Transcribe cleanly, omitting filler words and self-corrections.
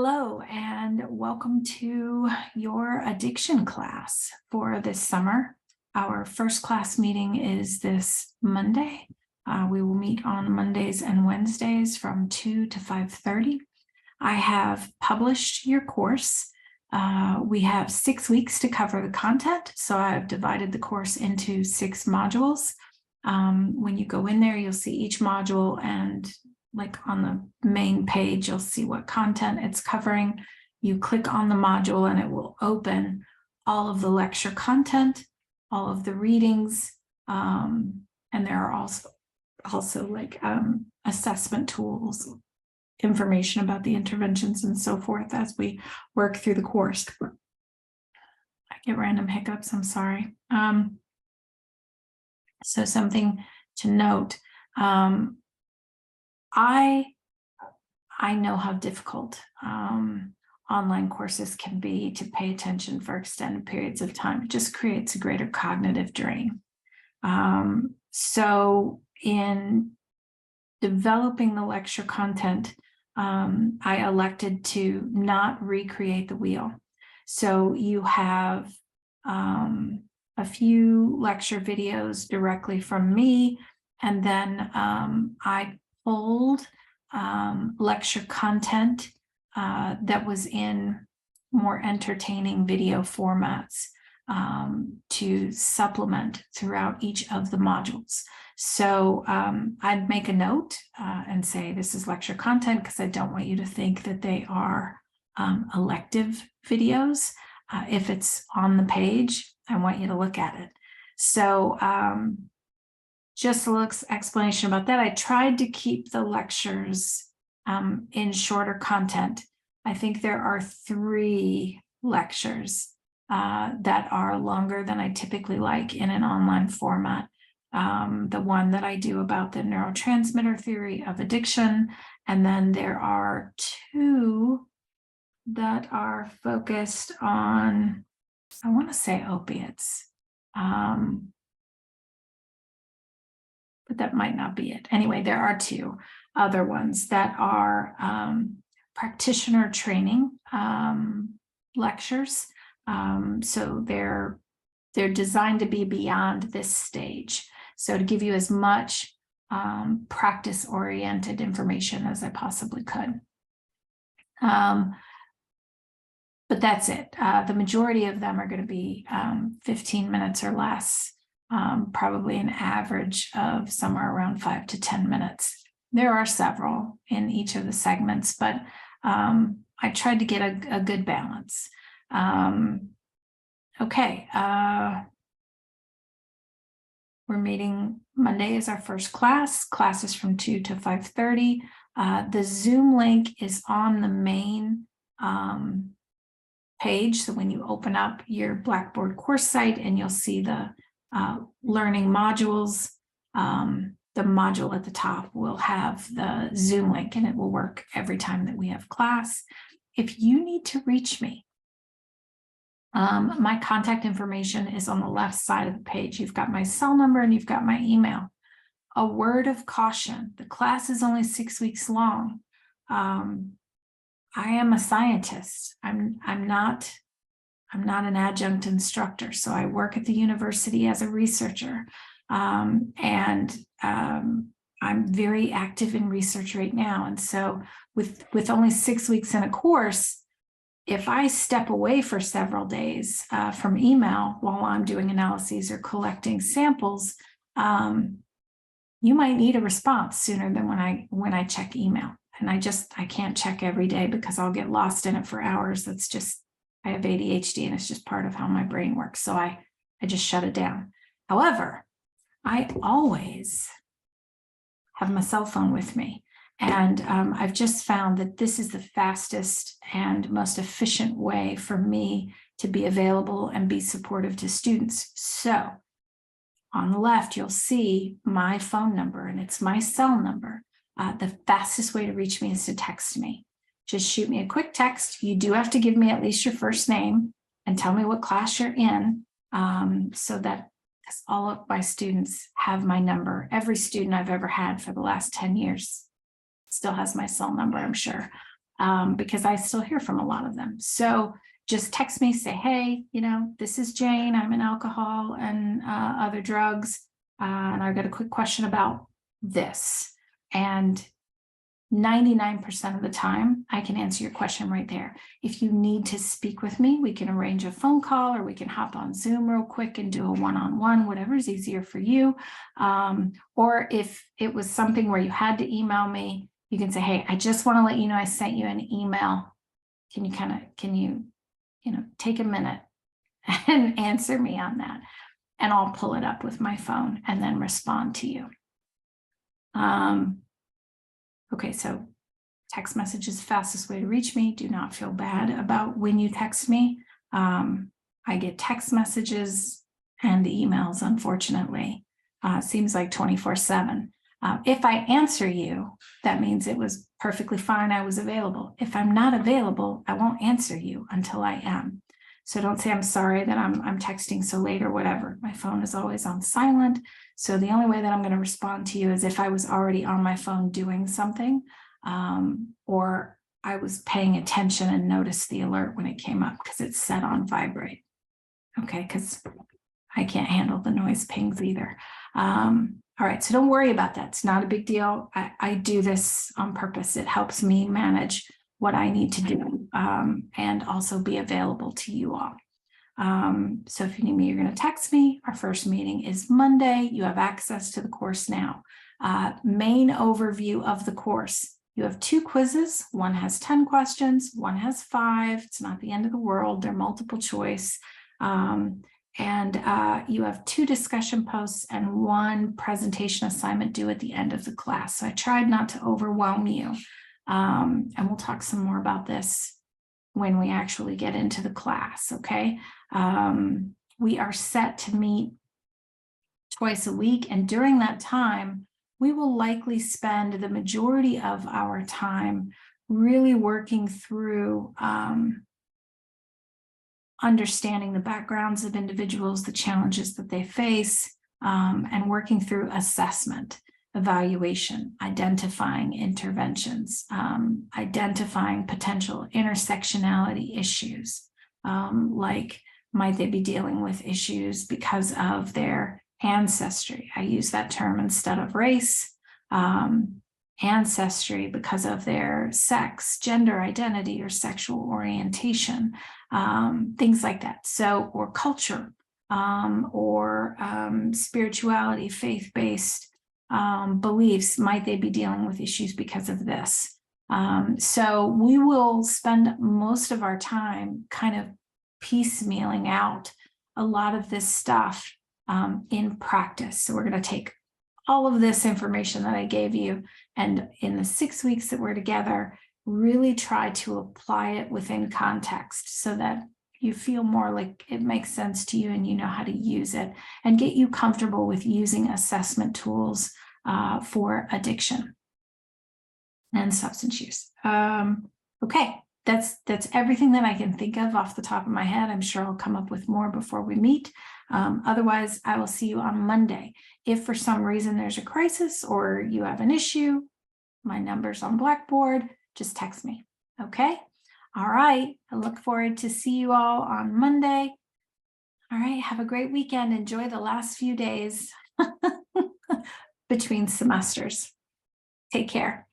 Hello, and welcome to your addiction class for this summer. Our first class meeting is this Monday. We will meet on Mondays and Wednesdays from 2 to 5:30. I have published your course. We have 6 weeks to cover the content, so I've divided the course into 6 modules. When you go in there, you'll see each module, and like on the main page, you'll see what content it's covering. You click on the module and it will open all of the lecture content, all of the readings, and there are also like assessment tools, information about the interventions and so forth as we work through the course. I get random hiccups, I'm sorry. So something to note, I know how difficult online courses can be to pay attention for extended periods of time. It just creates a greater cognitive drain. So in developing the lecture content, I elected to not recreate the wheel. So you have a few lecture videos directly from me, and then I pulled lecture content that was in more entertaining video formats to supplement throughout each of the modules. So I'd make a note and say this is lecture content because I don't want you to think that they are elective videos. If it's on the page, I want you to look at it. So just a little explanation about that. I tried to keep the lectures in shorter content. I think there are 3 lectures that are longer than I typically like in an online format. The one that I do about the neurotransmitter theory of addiction, and then there are 2 that are focused on, I want to say opiates. But that might not be it. Anyway, there are 2 other ones that are practitioner training lectures. So they're designed to be beyond this stage. So to give you as much practice-oriented information as I possibly could. But that's it. The majority of them are going to be 15 minutes or less. Probably an average of somewhere around 5 to 10 minutes. There are several in each of the segments, but I tried to get a good balance. Okay, we're meeting Monday is our first class. Class is from 2 to 5:30. The Zoom link is on the main page. So when you open up your Blackboard course site and you'll see the learning modules, the module at the top will have the Zoom link, and it will work every time that we have class. If you need to reach me, my contact information is on the left side of the page. You've got my cell number and you've got my email. A word of caution: the class is only 6 weeks long. I am a scientist. I'm not an adjunct instructor, so I work at the university as a researcher, and I'm very active in research right now. And so with only 6 weeks in a course, if I step away for several days from email while I'm doing analyses or collecting samples, you might need a response sooner than when I check email. And I can't check every day because I'll get lost in it for hours. That's just, I have ADHD and it's just part of how my brain works. So I just shut it down. However, I always have my cell phone with me. And I've just found that this is the fastest and most efficient way for me to be available and be supportive to students. So on the left, you'll see my phone number, and it's my cell number. The fastest way to reach me is to text me. Just shoot me a quick text. You do have to give me at least your first name and tell me what class you're in, so that all of my students have my number. Every student I've ever had for the last 10 years still has my cell number, I'm sure. because I still hear from a lot of them. So just text me, say, hey, this is Jane. I'm in alcohol and other drugs. And I've got a quick question about this. And 99% of the time, I can answer your question right there. If you need to speak with me, we can arrange a phone call, or we can hop on Zoom real quick and do a one-on-one, whatever's easier for you. Or if it was something where you had to email me, you can say, hey, I just want to let you know I sent you an email. Can you take a minute and answer me on that? And I'll pull it up with my phone and then respond to you. Okay, so text message is the fastest way to reach me. Do not feel bad about when you text me. I get text messages and emails, unfortunately. Seems like 24/7. If I answer you, that means it was perfectly fine. I was available. If I'm not available, I won't answer you until I am. So don't say I'm sorry that I'm texting so late or whatever. My phone is always on silent. So the only way that I'm going to respond to you is if I was already on my phone doing something, or I was paying attention and noticed the alert when it came up because it's set on vibrate. Okay, because I can't handle the noise pings either. All right, so don't worry about that. It's not a big deal. I do this on purpose. It helps me manage what I need to do, and also be available to you all. So if you need me, you're going to text me. Our first meeting is Monday. You have access to the course now. Main overview of the course. You have 2 quizzes. One has 10 questions. One has 5. It's not the end of the world. They're multiple choice. And you have 2 discussion posts and 1 presentation assignment due at the end of the class. So I tried not to overwhelm you. And we'll talk some more about this when we actually get into the class, okay? We are set to meet twice a week, and during that time, we will likely spend the majority of our time really working through understanding the backgrounds of individuals, the challenges that they face, and working through assessment, evaluation, identifying interventions, identifying potential intersectionality issues, like might they be dealing with issues because of their ancestry? I use that term instead of race. Ancestry because of their sex, gender identity, or sexual orientation, things like that. So, or culture, or spirituality, faith-based beliefs, might they be dealing with issues because of this? So we will spend most of our time kind of piecemealing out a lot of this stuff in practice. So we're going to take all of this information that I gave you, and in the 6 weeks that we're together, really try to apply it within context so that you feel more like it makes sense to you and you know how to use it, and get you comfortable with using assessment tools for addiction and substance use. Okay, that's everything that I can think of off the top of my head. I'm sure I'll come up with more before we meet. Otherwise, I will see you on Monday. If for some reason there's a crisis or you have an issue, my number's on Blackboard, just text me, okay? All right, I look forward to see you all on Monday. All right, have a great weekend. Enjoy the last few days between semesters. Take care.